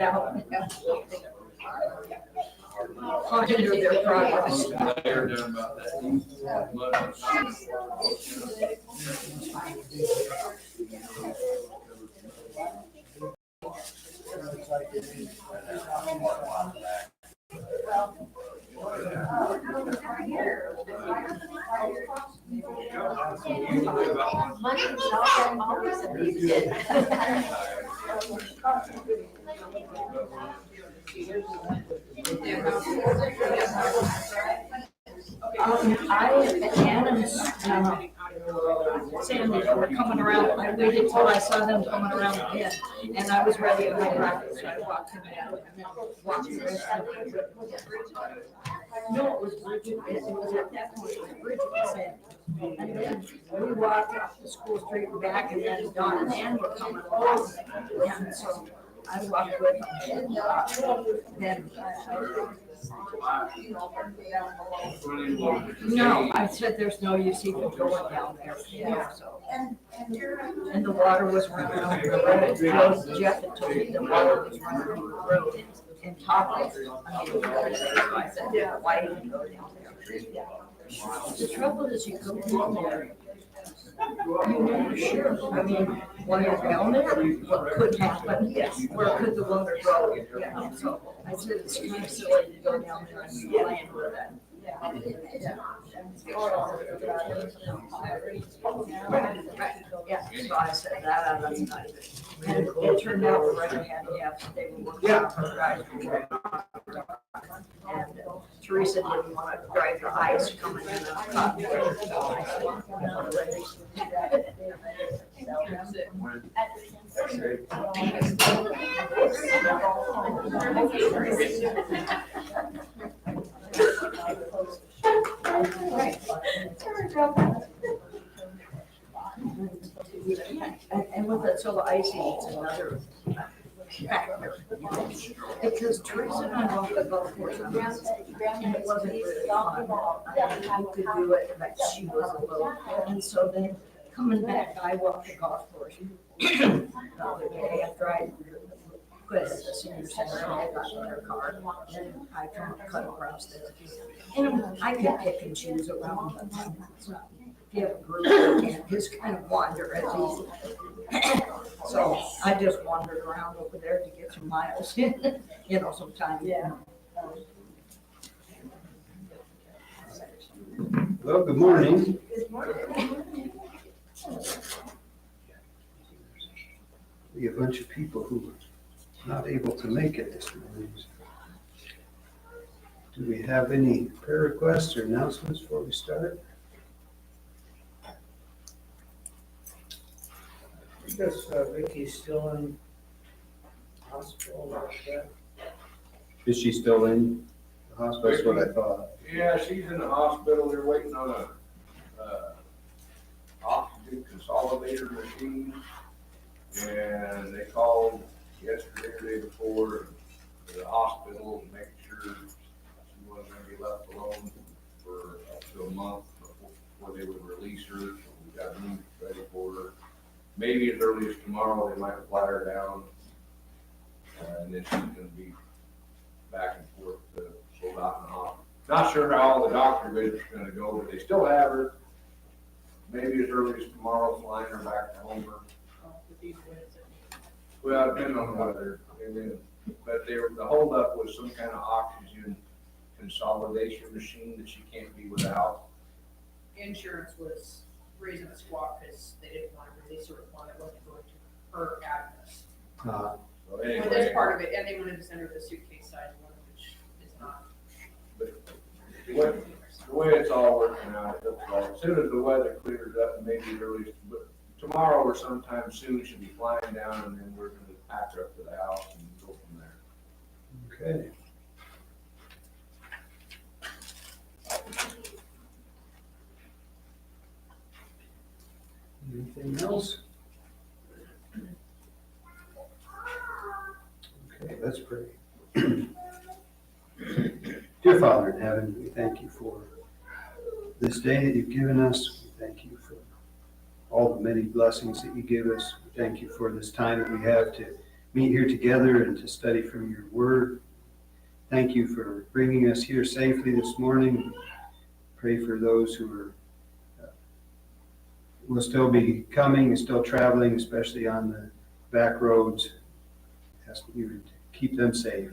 out. Monitor their progress. They're doing about that. Sandy were coming around. I waited till I saw them coming around again, and I was ready to go back. So I walked him down and then walked the rest of the way. No, it was Bridget. It was at that point when Bridget was in. And then we walked up the school street and back, and then Dawn and Ann were coming along. And so I walked with them. Then no, I said there's no use even going down there. Yeah, so. And the water was running over the road. Jeff had told me the water was running over the road in top of it. I mean, so I said, yeah, why didn't you go down there? The trouble is you go down there, you're never sure. I mean, while you're down there, what could happen? Yes. Where could the water go? Yeah. So I said, it's kind of silly to go down there and be playing with it. Yeah. So I said, that's not good. And it turned out the right hand, they were working on the guys. And Teresa didn't want to drive the ice coming in the hot. And with it, so the icing is another factor. Because Teresa and I walked the golf course and it wasn't really fun. I could do it, but she was a little. And so then coming back, I walked the golf course the other day after I quit at the senior center and I got in her car. And I cut across there. And I can pick and choose around them. If you have a group, you can just kind of wander as easy. So I just wandered around over there to get some miles in, sometimes. Yeah. Well, good morning. Good morning. We have a bunch of people who are not able to make it this morning. Do we have any prayer requests or announcements before we start? I guess Vicky's still in hospital like that. Is she still in the hospital? That's what I thought. Yeah, she's in the hospital. They're waiting on a oxygen consolidator machine. And they called yesterday or the day before the hospital to make sure she wasn't going to be left alone for up to a month before they would release her. So we got meat ready for her. Maybe as early as tomorrow, they might fly her down. And then she's going to be back and forth to go out and off. Not sure how the doctor visit's going to go, but they still have her. Maybe as early as tomorrow, flying her back to home. Well, depending on the weather. But the holdup was some kind of oxygen consolidation machine that she can't be without. Insurance was raising a squawk because they didn't want to release her with one that wasn't going to her address. So And anyway, that's part of it, and they wanted to send her the suitcase size one, which is not. the way it's all working out, it looks like as soon as the weather clears up, maybe early, but tomorrow or sometime soon, she'll be flying down, and then we're going to pack her up to the house and go from there. Okay. Anything else? Okay, let's pray. Dear Father in heaven, we thank you for this day that you've given us. We thank you for all the many blessings that you give us. We thank you for this time that we have to meet here together and to study from your word. Thank you for bringing us here safely this morning. Pray for those who are will still be coming and still traveling, especially on the back roads. Ask that you would keep them safe.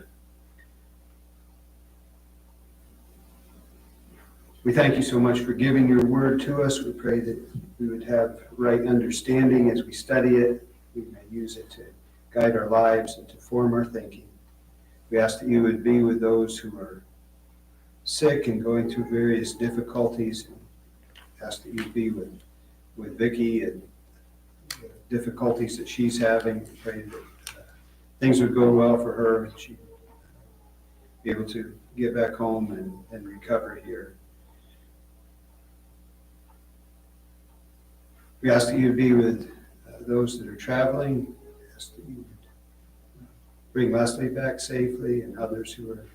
We thank you so much for giving your word to us. We pray that we would have right understanding as we study it. We may use it to guide our lives and to form our thinking. We ask that you would be with those who are sick and going through various difficulties. And ask that you be with Vicki and the difficulties that she's having. Pray that things would go well for her and she'd be able to get back home and recover here. We ask that you would be with those that are traveling. We ask that you would bring Leslie back safely and others who are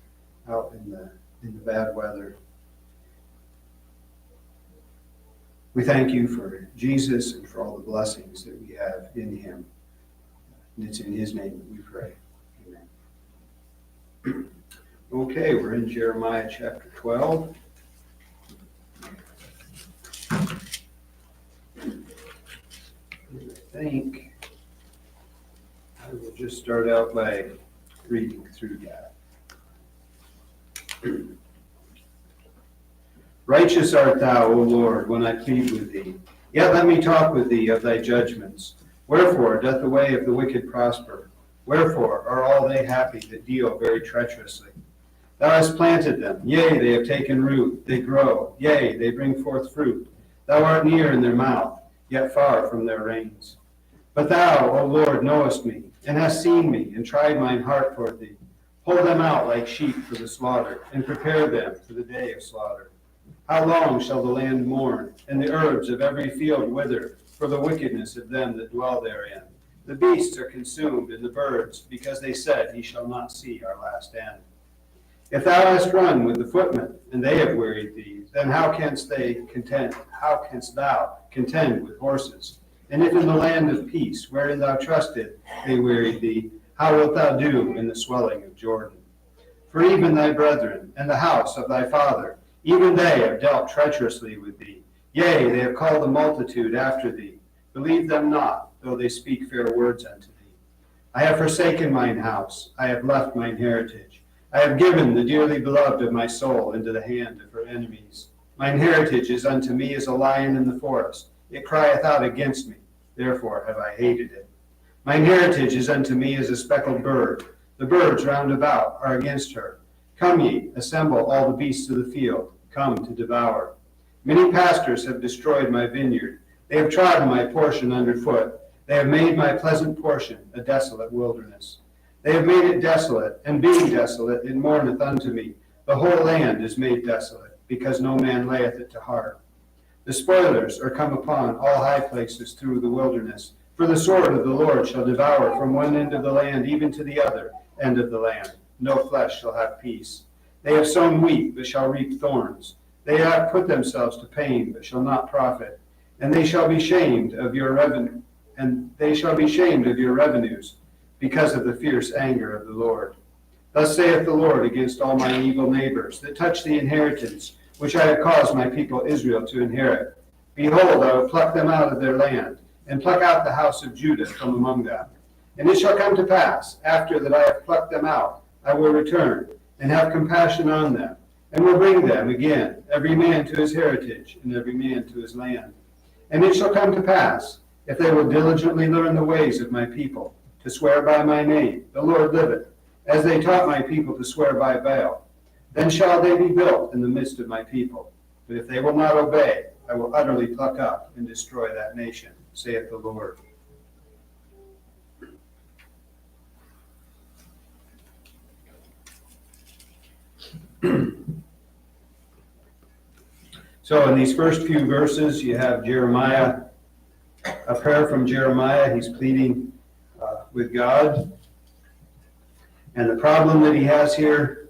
out in the bad weather. We thank you for Jesus and for all the blessings that we have in him. And it's in his name that we pray. Amen. Okay, we're in Jeremiah chapter 12. I think I will just start out by reading through that. Righteous art thou, O Lord, when I plead with thee. Yet let me talk with thee of thy judgments. Wherefore doth the way of the wicked prosper? Wherefore are all they happy that deal very treacherously? Thou hast planted them, yea, they have taken root, they grow, yea, they bring forth fruit. Thou art near in their mouth, yet far from their reins. But thou, O Lord, knowest me, and hast seen me, and tried mine heart toward thee. Pull them out like sheep for the slaughter, and prepare them for the day of slaughter. How long shall the land mourn, and the herbs of every field wither, for the wickedness of them that dwell therein? The beasts are consumed, and the birds, because they said, He shall not see our last end. If thou hast run with the footmen, and they have wearied thee, then how canst thou contend with horses? And if in the land of peace, wherein thou trusted, they wearied thee, how wilt thou do in the swelling of Jordan? For even thy brethren, and the house of thy father, even they have dealt treacherously with thee. Yea, they have called a multitude after thee. Believe them not, though they speak fair words unto thee. I have forsaken mine house, I have left mine heritage. I have given the dearly beloved of my soul into the hand of her enemies. Mine heritage is unto me as a lion in the forest. It crieth out against me, therefore have I hated it. Mine heritage is unto me as a speckled bird. The birds round about are against her. Come ye, assemble all the beasts of the field, come to devour. Many pastors have destroyed my vineyard. They have trodden my portion underfoot. They have made my pleasant portion a desolate wilderness. They have made it desolate, and being desolate, it mourneth unto me. The whole land is made desolate, because no man layeth it to heart. The spoilers are come upon all high places through the wilderness. For the sword of the Lord shall devour from one end of the land even to the other end of the land. No flesh shall have peace. They have sown wheat, but shall reap thorns. They have put themselves to pain, but shall not profit. And they shall be shamed of your revenue, revenues, because of the fierce anger of the Lord. Thus saith the Lord against all my evil neighbors, that touch the inheritance, which I have caused my people Israel to inherit. Behold, I will pluck them out of their land, and pluck out the house of Judah from among them. And it shall come to pass, after that I have plucked them out, I will return, and have compassion on them, and will bring them again, every man to his heritage, and every man to his land. And it shall come to pass, if they will diligently learn the ways of my people, to swear by my name, the Lord liveth, as they taught my people to swear by Baal, then shall they be built in the midst of my people. But if they will not obey, I will utterly pluck up and destroy that nation, saith the Lord. So in these first few verses, you have Jeremiah, a prayer from Jeremiah. He's pleading with God. And the problem that he has here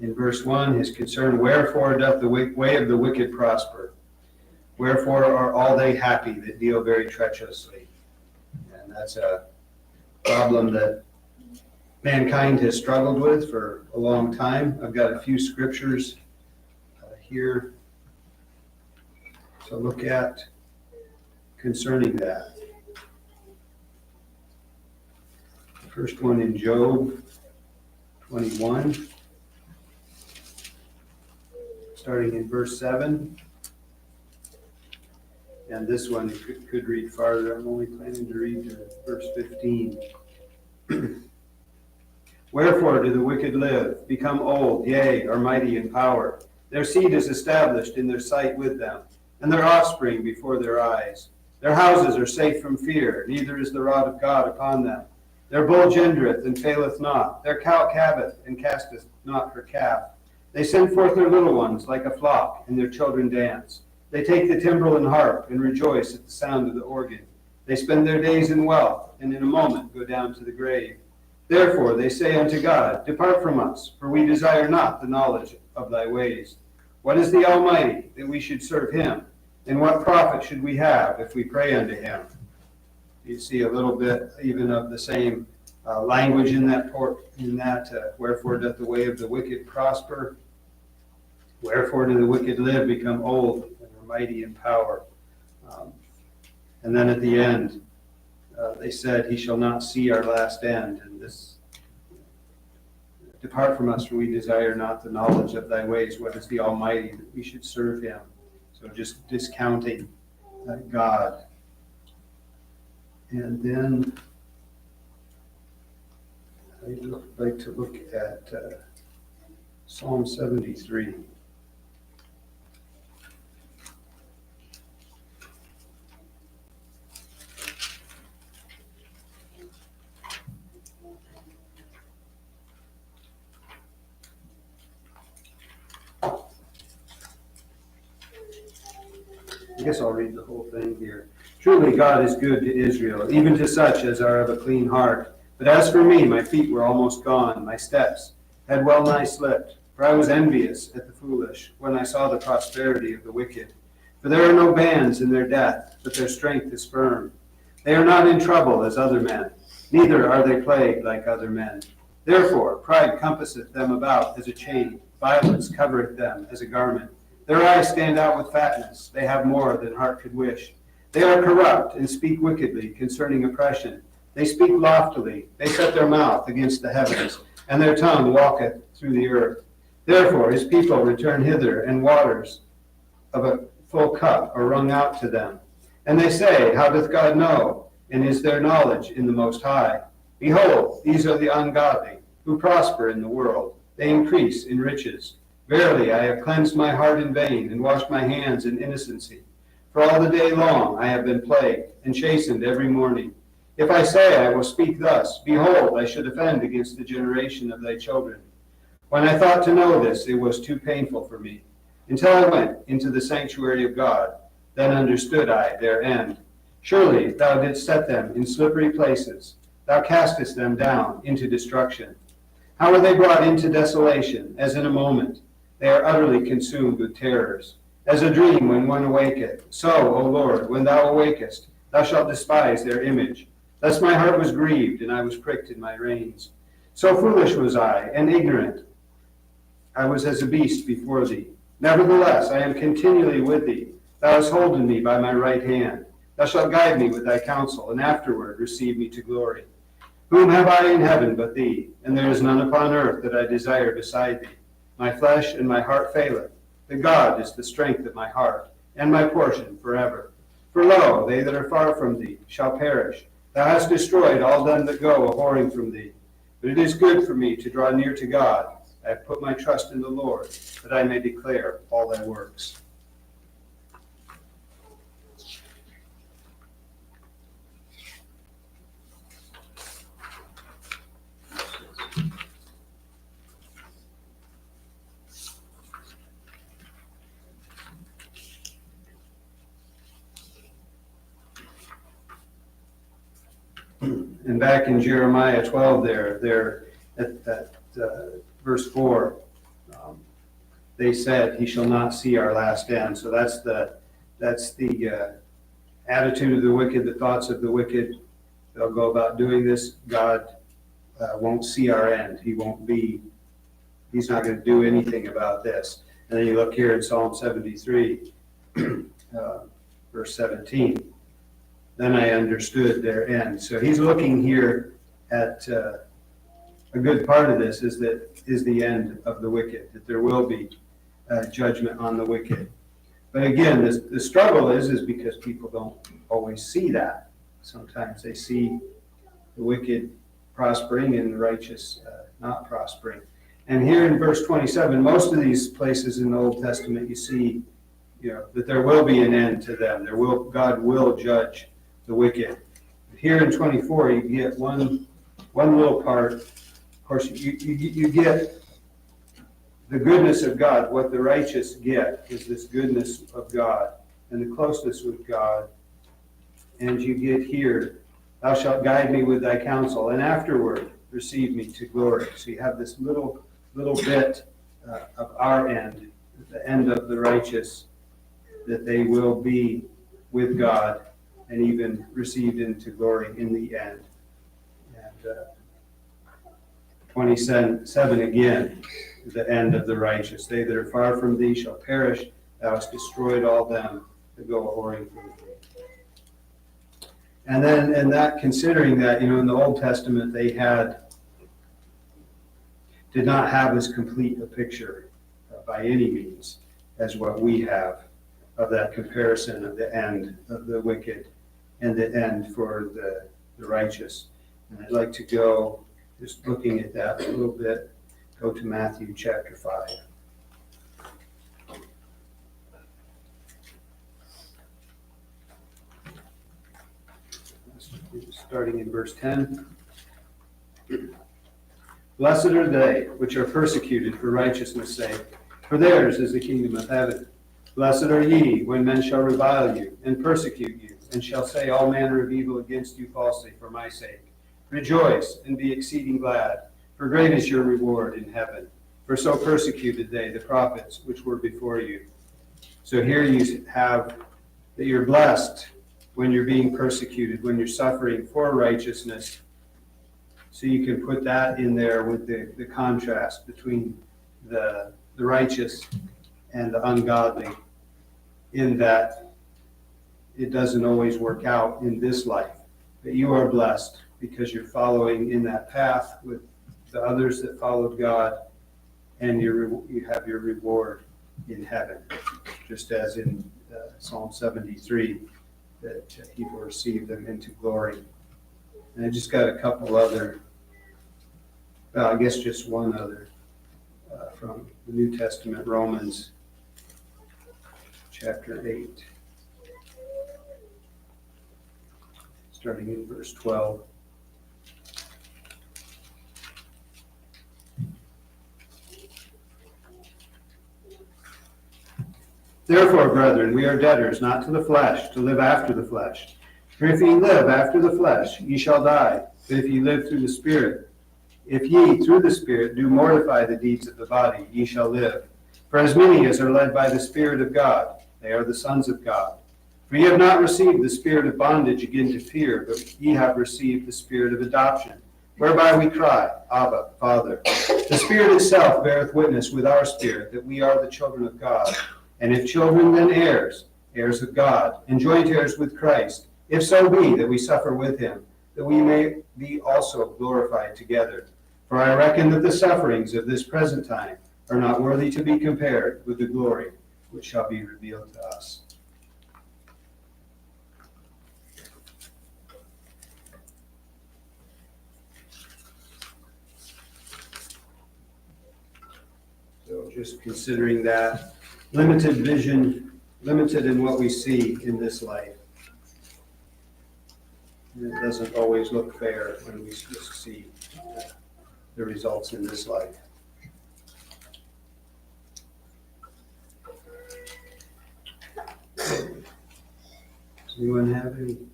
in verse 1, his concern, wherefore doth the way of the wicked prosper? Wherefore are all they happy that deal very treacherously? And that's a problem that mankind has struggled with for a long time. I've got a few scriptures here to look at concerning that. The first one in Job 21, starting in verse 7. And this one could read farther. I'm only planning to read to verse 15. Wherefore do the wicked live, become old, yea, are mighty in power? Their seed is established in their sight with them, and their offspring before their eyes. Their houses are safe from fear, neither is the rod of God upon them. Their bull gendereth and faileth not. Their cow calveth and casteth not her calf. They send forth their little ones like a flock, and their children dance. They take the timbrel and harp, and rejoice at the sound of the organ. They spend their days in wealth, and in a moment go down to the grave. Therefore they say unto God, Depart from us, for we desire not the knowledge of thy ways. What is the Almighty, that we should serve him? And what profit should we have if we pray unto him? You see a little bit even of the same language in that wherefore doth the way of the wicked prosper? Wherefore do the wicked live, become old, and are mighty in power? And then at the end, they said, He shall not see our last end. And this, depart from us, for we desire not the knowledge of thy ways. What is the Almighty, that we should serve him? So just discounting God. And then I'd like to look at Psalm 73. I guess I'll read the whole thing here. Truly God is good to Israel, even to such as are of a clean heart. But as for me, my feet were almost gone, my steps had well nigh slipped. For I was envious at the foolish, when I saw the prosperity of the wicked. For there are no bands in their death, but their strength is firm. They are not in trouble as other men, neither are they plagued like other men. Therefore pride compasseth them about as a chain, violence covereth them as a garment. Their eyes stand out with fatness, they have more than heart could wish. They are corrupt and speak wickedly concerning oppression. They speak loftily, they set their mouth against the heavens, and their tongue walketh through the earth. Therefore his people return hither, and waters of a full cup are wrung out to them. And they say, How doth God know? And is there knowledge in the Most High? Behold, these are the ungodly, who prosper in the world. They increase in riches. Verily, I have cleansed my heart in vain, and washed my hands in innocency. For all the day long I have been plagued, and chastened every morning. If I say I will speak thus, behold, I should offend against the generation of thy children. When I thought to know this, it was too painful for me, until I went into the sanctuary of God. Then understood I their end. Surely thou didst set them in slippery places. Thou castest them down into destruction. How are they brought into desolation, as in a moment? They are utterly consumed with terrors. As a dream when one awaketh, so, O Lord, when thou awakest, thou shalt despise their image. Thus my heart was grieved, and I was pricked in my reins. So foolish was I, and ignorant. I was as a beast before thee. Nevertheless, I am continually with thee. Thou hast holden me by my right hand. Thou shalt guide me with thy counsel, and afterward receive me to glory. Whom have I in heaven but thee? And there is none upon earth that I desire beside thee. My flesh and my heart faileth, but God is the strength of my heart, and my portion forever. For lo, they that are far from thee shall perish. Thou hast destroyed all them that go a-whoring from thee. But it is good for me to draw near to God. I have put my trust in the Lord, that I may declare all thy works. And back in Jeremiah 12 there at verse 4, they said, He shall not see our last end. So that's the attitude of the wicked, the thoughts of the wicked. They'll go about doing this. God won't see our end. He's not going to do anything about this. And then you look here in Psalm 73, verse 17. Then I understood their end. So he's looking here at a good part of this is the end of the wicked, that there will be judgment on the wicked. But again, the struggle is because people don't always see that. Sometimes they see the wicked prospering and the righteous not prospering. And here in verse 27, most of these places in the Old Testament, you see, that there will be an end to them. God will judge the wicked. Here in 24, you get one little part. Of course, you get the goodness of God. What the righteous get is this goodness of God and the closeness with God. And you get here, thou shalt guide me with thy counsel, and afterward receive me to glory. So you have this little bit of our end, the end of the righteous, that they will be with God and even received into glory in the end. And 27 again, the end of the righteous. They that are far from thee shall perish. Thou hast destroyed all them that go a-whoring from thee. And then, considering that, in the Old Testament, they did not have as complete a picture by any means as what we have of that comparison of the end of the wicked and the end for the righteous. And I'd like to go, just looking at that a little bit, go to Matthew chapter 5. Starting in verse 10. Blessed are they which are persecuted for righteousness' sake, for theirs is the kingdom of heaven. Blessed are ye when men shall revile you and persecute you, and shall say all manner of evil against you falsely for my sake. Rejoice and be exceeding glad, for great is your reward in heaven. For so persecuted they the prophets which were before you. So here you have that you're blessed when you're being persecuted, when you're suffering for righteousness. So you can put that in there with the contrast between the righteous and the ungodly, in that it doesn't always work out in this life. But you are blessed because you're following in that path with the others that followed God, and you have your reward in heaven, just as in Psalm 73, that he will receive them into glory. And I just got a couple other, I guess just one other, from the New Testament, Romans chapter 8, starting in verse 12. Therefore, brethren, we are debtors not to the flesh, to live after the flesh. For if ye live after the flesh, ye shall die. But if ye live through the Spirit, if ye through the Spirit do mortify the deeds of the body, ye shall live. For as many as are led by the Spirit of God, they are the sons of God. For ye have not received the spirit of bondage again to fear, but ye have received the Spirit of adoption, whereby we cry, Abba, Father. The Spirit itself beareth witness with our spirit that we are the children of God. And if children, then heirs, heirs of God, and joint heirs with Christ, if so be that we suffer with him, that we may be also glorified together. For I reckon that the sufferings of this present time are not worthy to be compared with the glory which shall be revealed to us. So just considering that limited vision, limited in what we see in this life. And it doesn't always look fair when we just see the results in this life. Does anyone have anything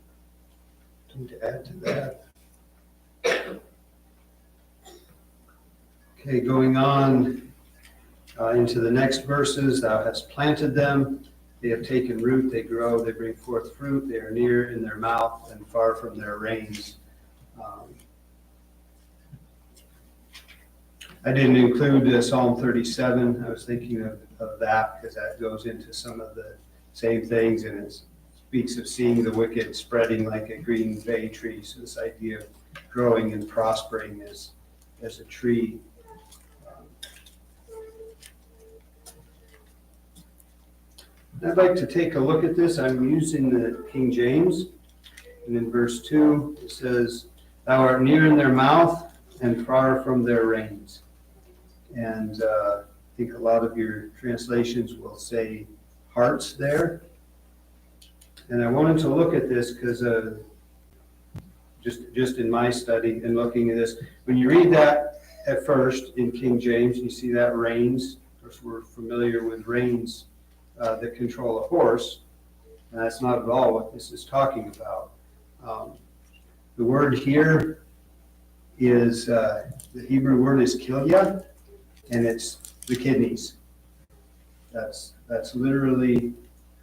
to add to that? Okay, going on into the next verses. Thou hast planted them, they have taken root, they grow, they bring forth fruit, they are near in their mouth and far from their reins. I didn't include Psalm 37. I was thinking of that because that goes into some of the same things, and it speaks of seeing the wicked spreading like a green bay tree. So this idea of growing and prospering as a tree. I'd like to take a look at this. I'm using the King James. And in verse 2, it says, "Thou art near in their mouth and far from their reins." And I think a lot of your translations will say hearts there. And I wanted to look at this because just in my study and looking at this, when you read that at first in King James, you see that reins. Of course, we're familiar with reins that control a horse. And that's not at all what this is talking about. The word here is, the Hebrew word is kilya, and it's the kidneys. That's literally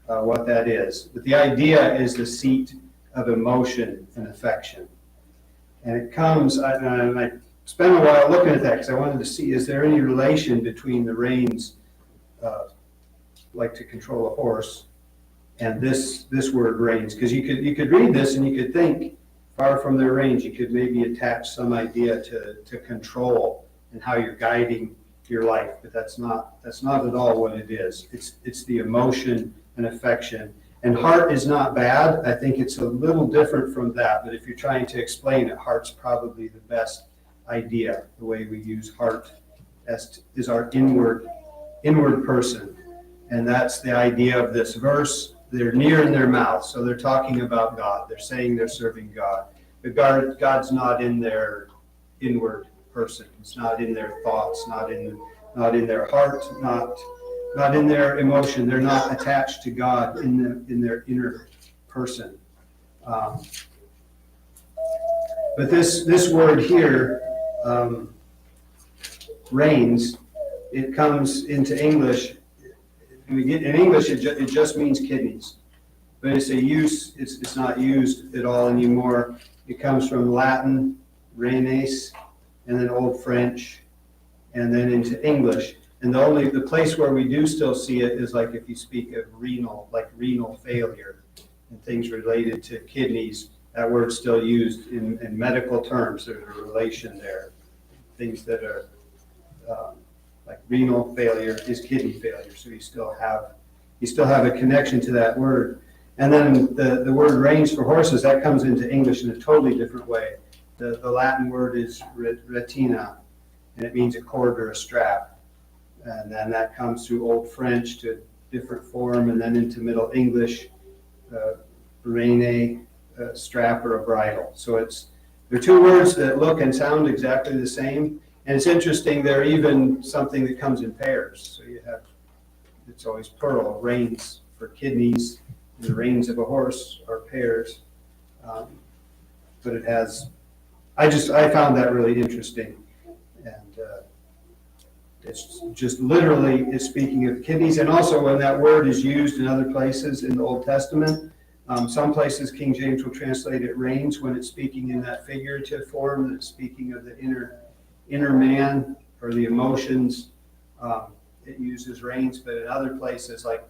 what that is. But the idea is the seat of emotion and affection. And it comes, and I spent a while looking at that because I wanted to see, is there any relation between the reins, like to control a horse, and this word reins? Because you could read this and you could think, far from their reins, you could maybe attach some idea to control and how you're guiding your life, but that's not at all what it is. It's the emotion and affection. And heart is not bad. I think it's a little different from that, but if you're trying to explain it, heart's probably the best idea. The way we use heart is our inward person. And that's the idea of this verse. They're near in their mouth, so they're talking about God. They're saying they're serving God. But God's not in their inward person. It's not in their thoughts, not in their heart, not in their emotion. They're not attached to God in their inner person. But this word here, reins, it comes into English. In English, it just means kidneys, but it's a use. It's not used at all anymore. It comes from Latin, renes, and then Old French, and then into English. And the place where we do still see it is like if you speak of renal failure and things related to kidneys. That word's still used in medical terms. There's a relation there. Things that are like renal failure is kidney failure. So you still have a connection to that word. And then the word reins for horses, that comes into English in a totally different way. The Latin word is retina, and it means a cord or a strap. And then that comes through Old French to different form, and then into Middle English, reine, a strap or a bridle. So they're two words that look and sound exactly the same. And it's interesting, they're even something that comes in pairs. So it's always plural, reins for kidneys, and the reins of a horse are pairs. But it has, I found that really interesting. And it's just literally is speaking of kidneys. And also when that word is used in other places in the Old Testament, some places King James will translate it reins when it's speaking in that figurative form, that's speaking of the inner man or the emotions. It uses reins, but in other places, like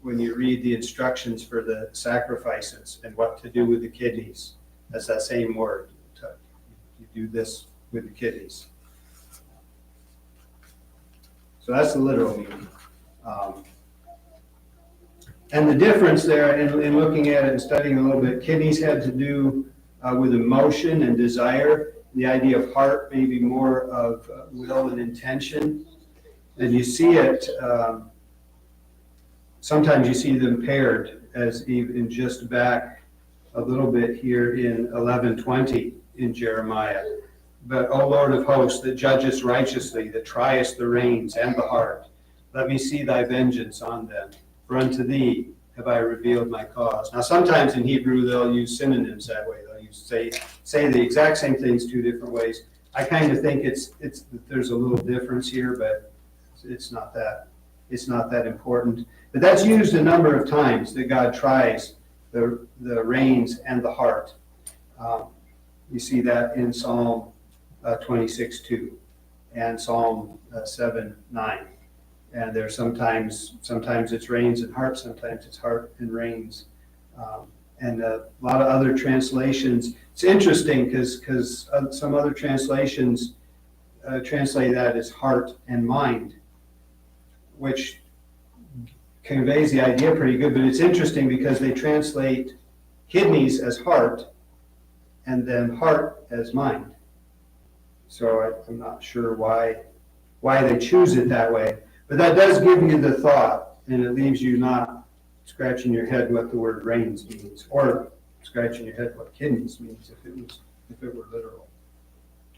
when you read the instructions for the sacrifices and what to do with the kidneys, that's that same word. You do this with the kidneys. So that's the literal meaning. And the difference there in looking at it and studying a little bit, kidneys had to do with emotion and desire. The idea of heart, maybe more of will and intention. And you see it, sometimes you see them paired, as even just back a little bit here in 11:20 in Jeremiah. But, O Lord of hosts, that judgest righteously, that triest the reins and the heart, let me see thy vengeance on them. For unto thee have I revealed my cause. Now, sometimes in Hebrew, they'll use synonyms that way. They'll say the exact same things two different ways. I kind of think there's a little difference here, but it's not that important. But that's used a number of times, that God tries the reins and the heart. You see that in Psalm 26:2. and Psalm 7:9. And there's sometimes it's rains and heart, sometimes it's heart and rains. And a lot of other translations. It's interesting because some other translations translate that as heart and mind, which conveys the idea pretty good. But it's interesting because they translate kidneys as heart and then heart as mind. So I'm not sure why they choose it that way. But that does give you the thought, and it leaves you not scratching your head what the word rains means, or scratching your head what kidneys means if it were literal,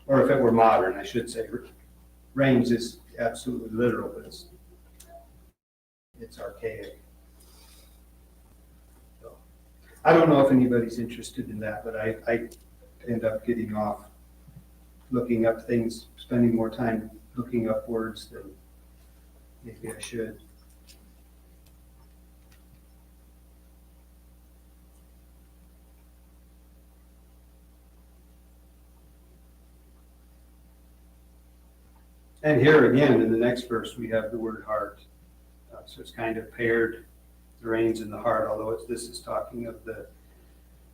or if it were modern, I should say. Rains is absolutely literal, but it's archaic. So, I don't know if anybody's interested in that, but I end up getting off looking up things, spending more time looking up words than maybe I should. And here again, in the next verse, we have the word heart. So it's kind of paired, the reins in the heart, although this is talking of the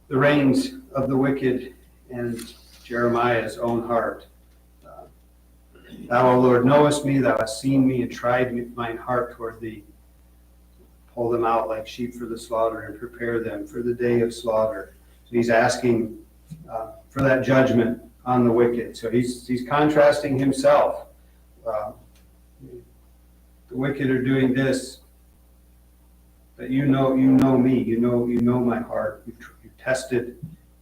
reins of the wicked and Jeremiah's own heart. Thou, O Lord, knowest me, thou hast seen me and tried mine heart toward thee. Pull them out like sheep for the slaughter and prepare them for the day of slaughter. So he's asking for that judgment on the wicked. So he's contrasting himself. The wicked are doing this, but you know me, you know my heart. You've tested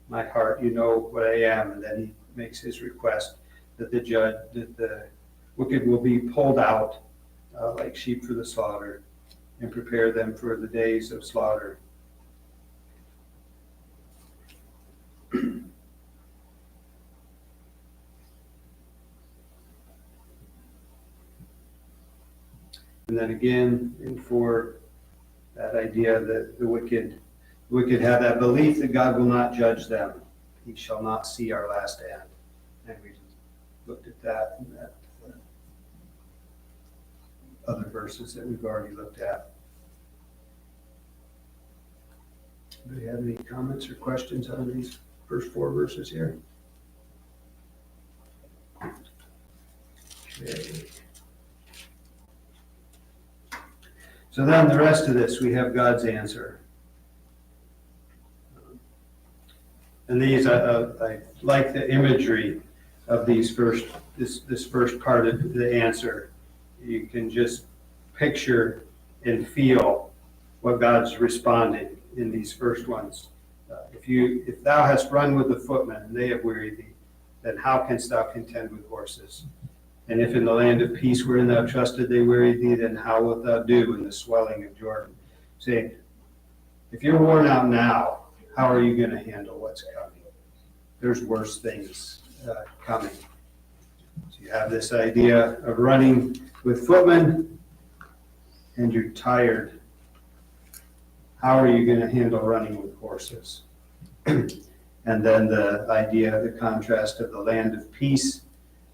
my heart. You know what I am. And then he makes his request that the wicked will be pulled out like sheep for the slaughter, and prepare them for the days of slaughter. And then again, and for that idea that the wicked have that belief that God will not judge them. He shall not see our last end. And we looked at that in that other verses that we've already looked at. Do you have any comments or questions on these first 4 verses here? Okay. So then the rest of this, we have God's answer. And these, I like the imagery of these this first part of the answer. You can just picture and feel what God's responding in these first ones. If thou hast run with the footmen and they have wearied thee, then how canst thou contend with horses? And if in the land of peace wherein thou trusted they wearied thee, then how wilt thou do in the swelling of Jordan? Say, if you're worn out now, how are you going to handle what's coming? There's worse things coming. So you have this idea of running with footmen, and you're tired. How are you going to handle running with horses? And then the idea, the contrast of the land of peace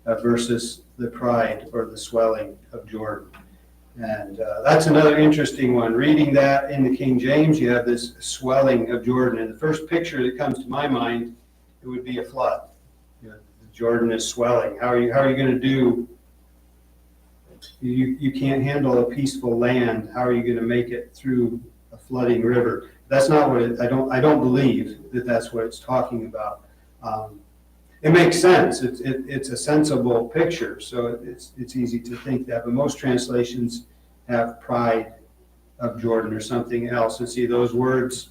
versus the pride or the swelling of Jordan. And that's another interesting one. Reading that in the King James, you have this swelling of Jordan. And the first picture that comes to my mind, it would be a flood. Jordan is swelling. How are you going to do? You can't handle a peaceful land. How are you going to make it through a flooding river? That's not what I don't believe that that's what it's talking about. It makes sense. It's a sensible picture, so it's easy to think that. But most translations have pride of Jordan or something else. And see those words,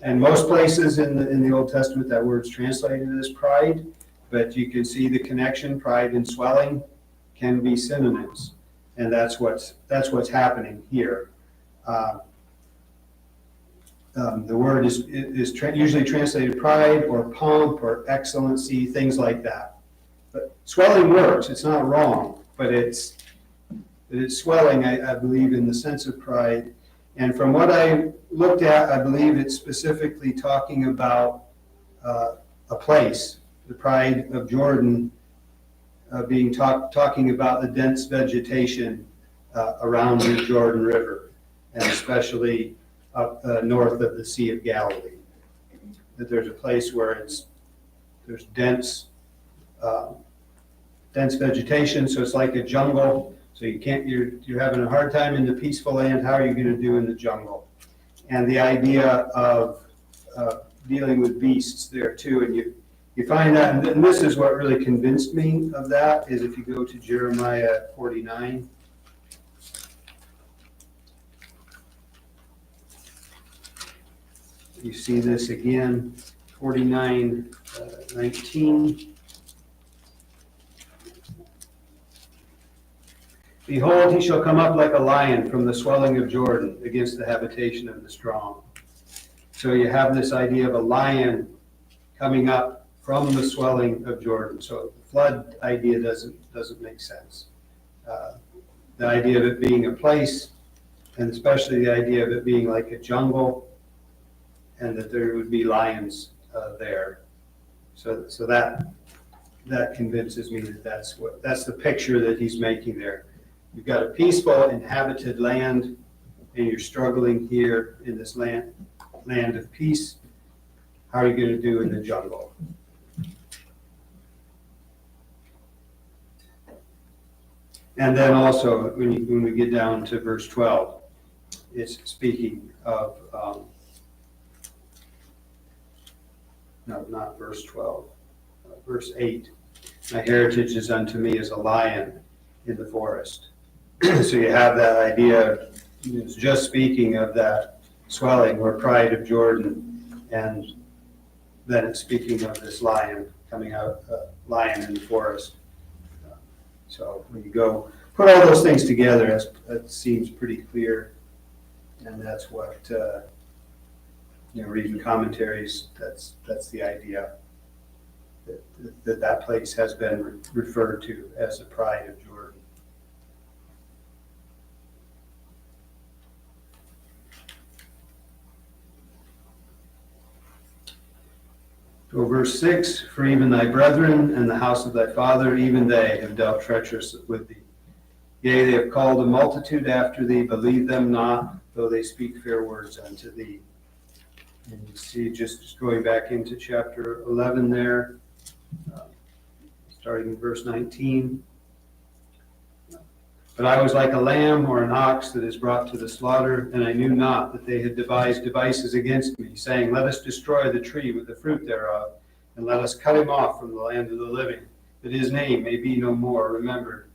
and most places in the Old Testament, that word's translated as pride. But you can see the connection. Pride and swelling can be synonyms, and that's what's happening here. The word is usually translated pride or pomp or excellency, things like that. But swelling works. It's not wrong, but it's swelling, I believe, in the sense of pride. And from what I looked at, I believe it's specifically talking about a place. The pride of Jordan talking about the dense vegetation around the Jordan River, and especially up north of the Sea of Galilee. That there's a place where there's dense vegetation, so it's like a jungle. So you're having a hard time in the peaceful land. How are you going to do in the jungle? And the idea of dealing with beasts there too, and you find that, and this is what really convinced me of that, is if you go to Jeremiah 49. You see this again, 49:19. Behold, he shall come up like a lion from the swelling of Jordan against the habitation of the strong. So you have this idea of a lion coming up from the swelling of Jordan. So the flood idea doesn't make sense. The idea of it being a place, and especially the idea of it being like a jungle, and that there would be lions there. So that convinces me that that's the picture that he's making there. You've got a peaceful, inhabited land, and you're struggling here in this land of peace. How are you going to do in the jungle? And then also, when we get down to verse 12, it's speaking of, no, not verse 12, verse 8. My heritage is unto me as a lion in the forest. So you have that idea, it's just speaking of that swelling or pride of Jordan, and then it's speaking of this lion coming out, lion in the forest. So when you go put all those things together, that seems pretty clear, and that's what reading commentaries. That's the idea that place has been referred to as the pride of Jordan. So verse 6, for even thy brethren and the house of thy father, even they have dealt treacherously with thee. Yea, they have called a multitude after thee, believe them not, though they speak fair words unto thee. And you see, just going back into chapter 11 there, starting in verse 19. But I was like a lamb or an ox that is brought to the slaughter, and I knew not that they had devised devices against me, saying, let us destroy the tree with the fruit thereof, and let us cut him off from the land of the living, that his name may be no more remembered.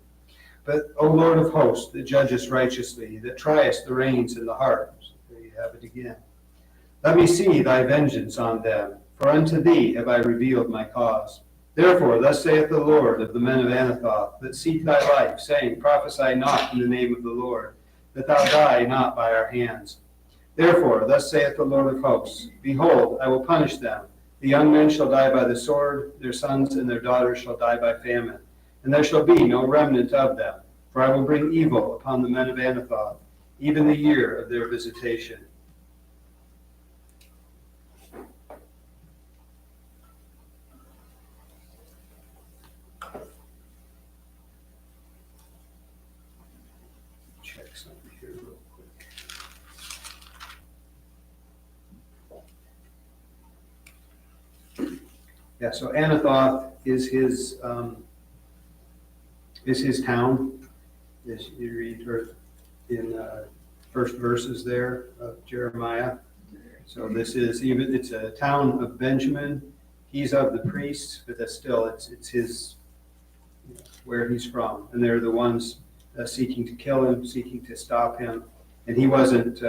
But, O Lord of hosts, that judgest righteously, that triest the reins and the heart, so there you have it again. Let me see thy vengeance on them, for unto thee have I revealed my cause. Therefore, thus saith the Lord of the men of Anathoth, that seek thy life, saying, prophesy not in the name of the Lord, that thou die not by our hands. Therefore, thus saith the Lord of hosts, behold, I will punish them. The young men shall die by the sword, their sons and their daughters shall die by famine, and there shall be no remnant of them. For I will bring evil upon the men of Anathoth, even the year of their visitation. Check something here real quick. Yeah, so Anathoth is his town, as you read in first verses there of Jeremiah. So this is it's a town of Benjamin. He's of the priests, but that's still it's his where he's from, and they're the ones seeking to kill him, seeking to stop him, and he wasn't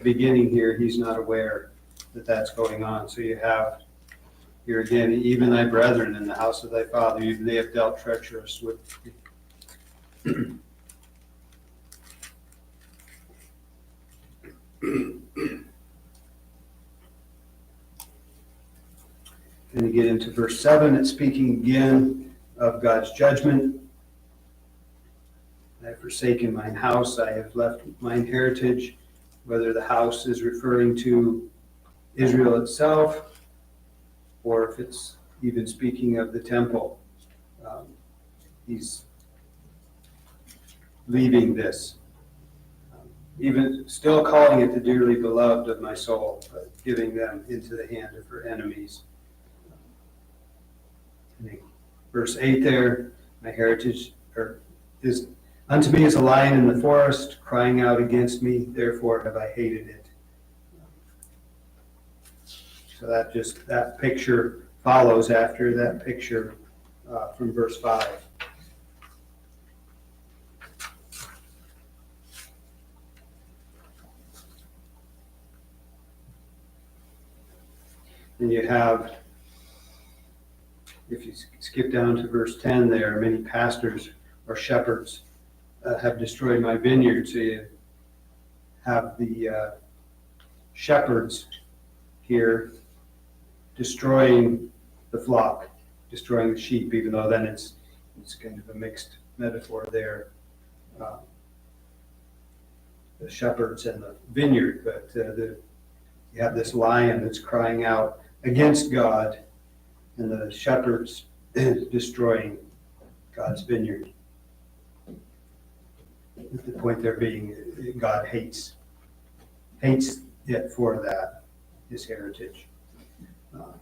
beginning here. He's not aware that that's going on. So you have here again, even thy brethren in the house of thy father, even they have dealt treacherous with thee. And you get into verse 7, it's speaking again of God's judgment. I have forsaken mine house, I have left mine heritage, whether the house is referring to Israel itself, or if it's even speaking of the temple. he's leaving this. Even still calling it the dearly beloved of my soul, but giving them into the hand of her enemies. Verse 8 there, my heritage is unto me as a lion in the forest, crying out against me, therefore have I hated it. So that picture follows after that picture from verse 5. And you have, if you skip down to verse 10 there, many pastors or shepherds have destroyed my vineyard. So you have the shepherds here destroying the flock, destroying the sheep, even though then it's kind of a mixed metaphor there. The shepherds and the vineyard, but you have this lion that's crying out against God, and the shepherds destroying God's vineyard. The point there being God hates it for that, his heritage.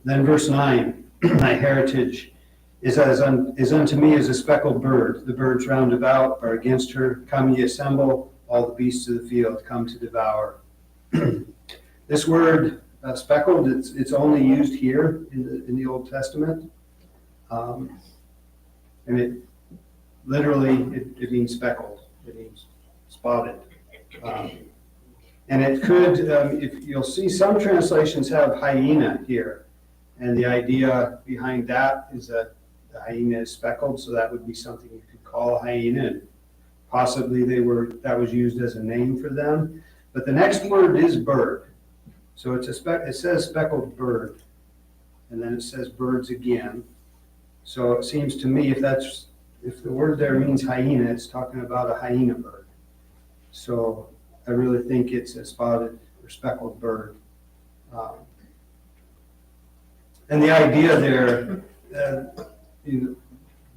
Then verse 9, my heritage is unto me as a speckled bird. The birds round about are against her. Come ye assemble, all the beasts of the field come to devour. This word speckled, it's only used here in the Old Testament. And it literally, it means speckled. It means spotted. And it could, if you'll see some translations have hyena here. And the idea behind that is that the hyena is speckled, so that would be something you could call a hyena. And possibly that was used as a name for them. But the next word is bird. So it says speckled bird, and then it says birds again. So it seems to me if the word there means hyena, it's talking about a hyena bird. So I really think it's a spotted or speckled bird. And the idea there that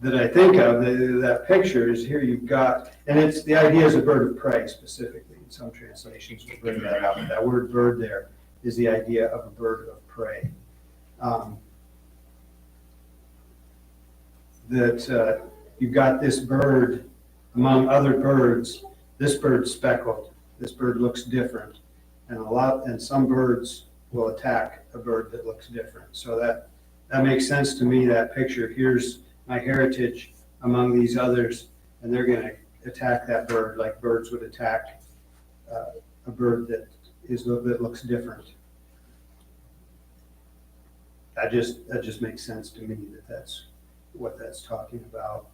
I think of, that picture is here you've got, and it's the idea is a bird of prey specifically. In some translations will bring that out. That word bird there is the idea of a bird of prey. That you've got this bird among other birds. This bird's speckled. This bird looks different, and some birds will attack a bird that looks different. So that makes sense to me. That picture. Here's my heritage among these others, and they're going to attack that bird like birds would attack a bird that looks different. That just makes sense to me that's what that's talking about.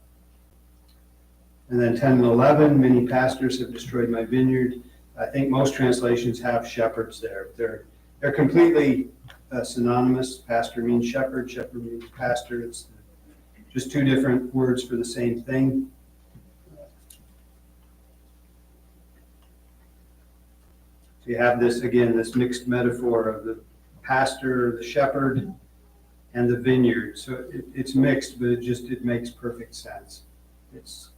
And then 10 and 11, many pastors have destroyed my vineyard. I think most translations have shepherds there. They're completely synonymous. Pastor means shepherd, shepherd means pastor. It's just two different words for the same thing. So you have this mixed metaphor of the pastor, the shepherd, and the vineyard. So it's mixed, but it makes perfect sense. It's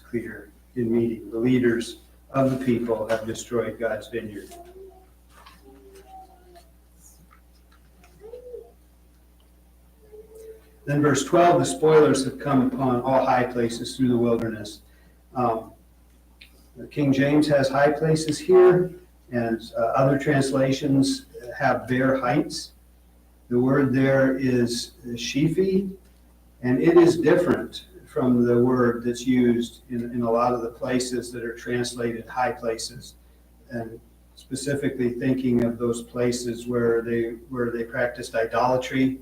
clear in meeting. The leaders of the people have destroyed God's vineyard. Then verse 12, the spoilers have come upon all high places through the wilderness. King James has high places here, and other translations have bare heights. The word there is shephi, and it is different from the word that's used in a lot of the places that are translated high places, and specifically thinking of those places where they practiced idolatry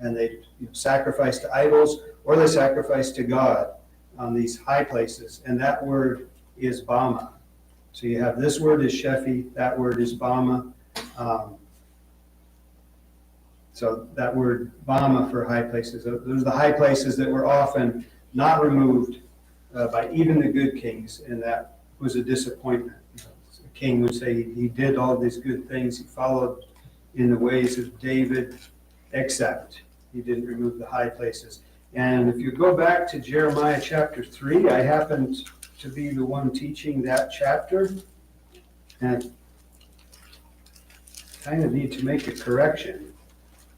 and they sacrificed to idols or they sacrificed to God on these high places, and that word is bama. So you have this word is shephi, that word is bama. So that word bama for high places, those are the high places that were often not removed by even the good kings, and that was a disappointment. The king would say he did all these good things, he followed in the ways of David, except he didn't remove the high places. And if you go back to Jeremiah chapter 3, I happened to be the one teaching that chapter. And kind of need to make a correction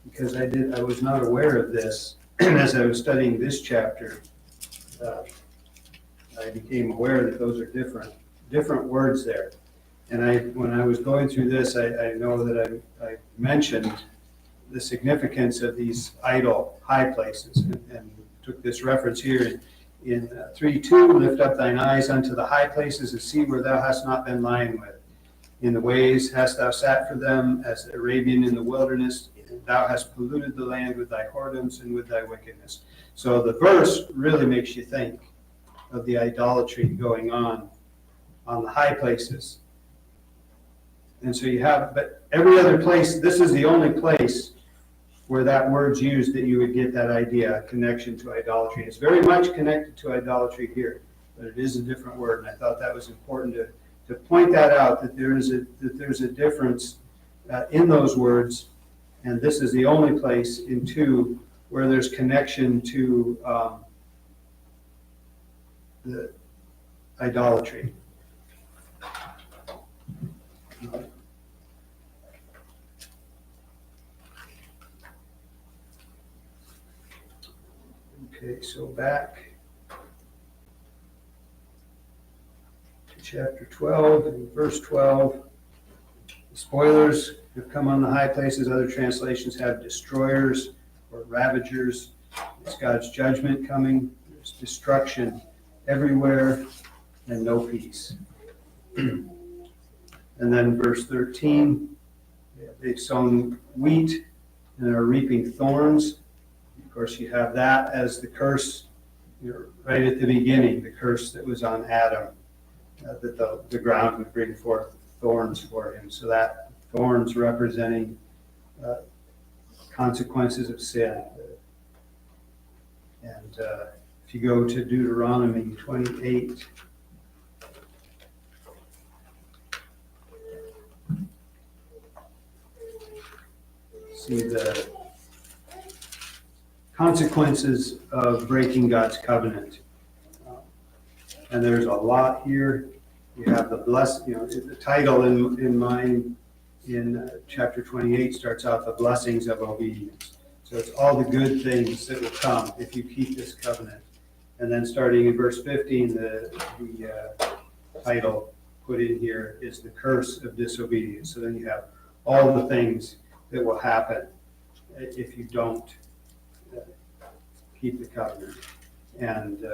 because I was not aware of this as I was studying this chapter. I became aware that those are different words there. And when I was going through this, I know that I mentioned the significance of these idol high places and took this reference here in 3:2, lift up thine eyes unto the high places and see where thou hast not been lying with. In the ways hast thou sat for them as the Arabian in the wilderness. Thou hast polluted the land with thy whoredoms and with thy wickedness. So the verse really makes you think of the idolatry going on the high places. And so you have, but every other place, this is the only place where that word's used that you would get that idea, connection to idolatry. It's very much connected to idolatry here, but it is a different word. And I thought that was important to point that out, that there's a difference in those words. And this is the only place in 2 where there's connection to the idolatry. Okay, so back to chapter 12 and verse 12. The spoilers have come on the high places. Other translations have destroyers or ravagers. It's God's judgment coming. There's destruction everywhere and no peace. And then verse 13, they've sown wheat and are reaping thorns. Of course, you have that as the curse, right at the beginning, the curse that was on Adam, that the ground would bring forth thorns for him. So that thorns representing consequences of sin. And if you go to Deuteronomy 28, see the consequences of breaking God's covenant. And there's a lot here. You have the the title in mine in chapter 28 starts out the blessings of obedience. So it's all the good things that will come if you keep this covenant. And then starting in verse 15, the title put in here is the curse of disobedience. So then you have all the things that will happen if you don't keep the covenant. And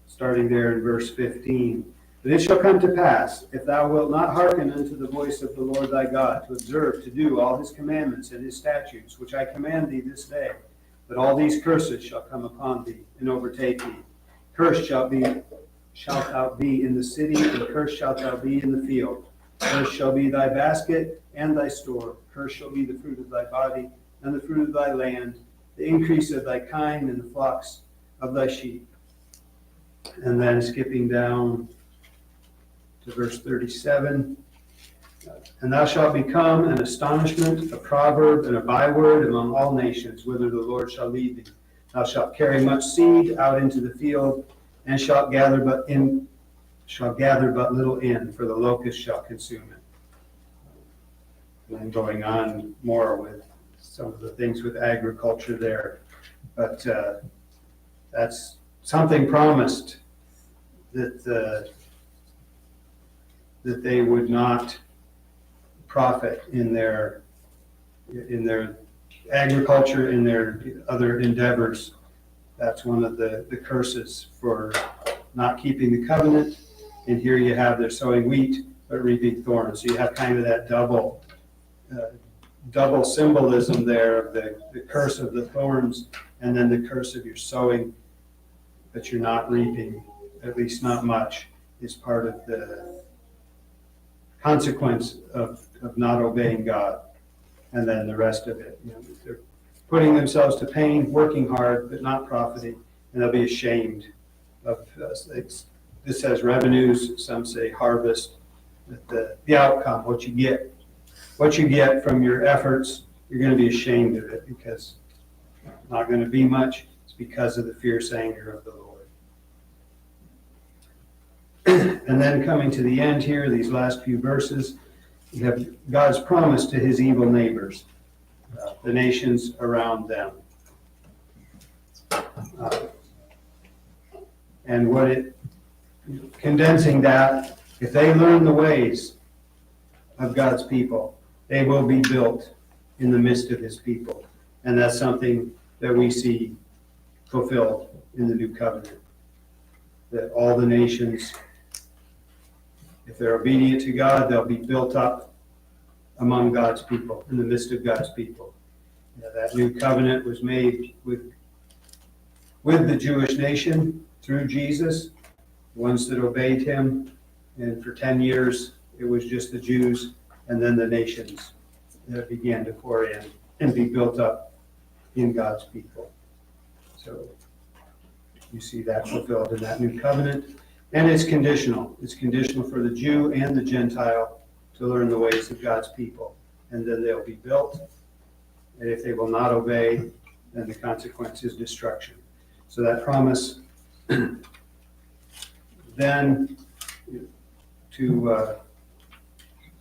starting there in verse 15, but it shall come to pass, if thou wilt not hearken unto the voice of the Lord thy God, to observe, to do all his commandments and his statutes, which I command thee this day, that all these curses shall come upon thee and overtake thee. Cursed shalt thou be in the city, and cursed shalt thou be in the field. Cursed shall be thy basket and thy store. Cursed shall be the fruit of thy body and the fruit of thy land, the increase of thy kind and the flocks of thy sheep. And then skipping down to verse 37, and thou shalt become an astonishment, a proverb, and a byword among all nations, whither the Lord shall lead thee. Thou shalt carry much seed out into the field, and shalt gather but little in, for the locust shall consume it. And going on more with some of the things with agriculture there, but that's something promised that they would not profit in their agriculture, in their other endeavors. That's one of the curses for not keeping the covenant. And here you have they're sowing wheat but reaping thorns. So you have kind of that double symbolism there of the curse of the thorns and then the curse of your sowing, but you're not reaping, at least not much, is part of the consequence of not obeying God. And then the rest of it, they're putting themselves to pain, working hard, but not profiting, and they'll be ashamed of this says revenues, some say harvest, but the outcome, what you get from your efforts, you're going to be ashamed of it because it's not going to be much. It's It's because of the fierce anger of the Lord. And then coming to the end here, these last few verses, you have God's promise to his evil neighbors, the nations around them. And what it, condensing that, if they learn the ways of God's people, they will be built in the midst of his people. And that's something that we see fulfilled in the new covenant. That all the nations, if they're obedient to God, they'll be built up among God's people, in the midst of God's people. That new covenant was made with the Jewish nation through Jesus, the ones that obeyed him. And for 10 years, it was just the Jews and then the nations that began to pour in and be built up in God's people. So you see that fulfilled in that new covenant. And it's conditional. It's conditional for the Jew and the Gentile to learn the ways of God's people. And then they'll be built. And if they will not obey, then the consequence is destruction. So that promise then to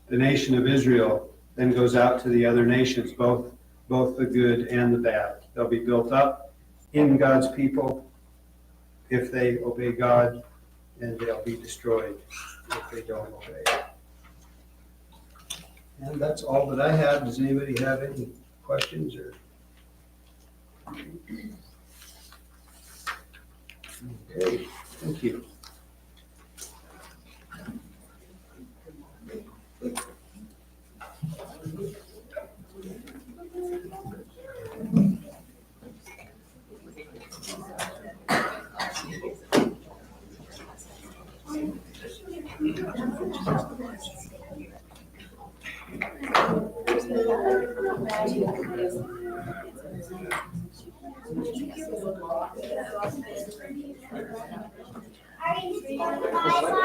the nation of Israel then goes out to the other nations, both the good and the bad. They'll be built up in God's people if they obey God, and they'll be destroyed if they don't obey. And that's all that I have. Does anybody have any questions or? Okay, thank you. Are you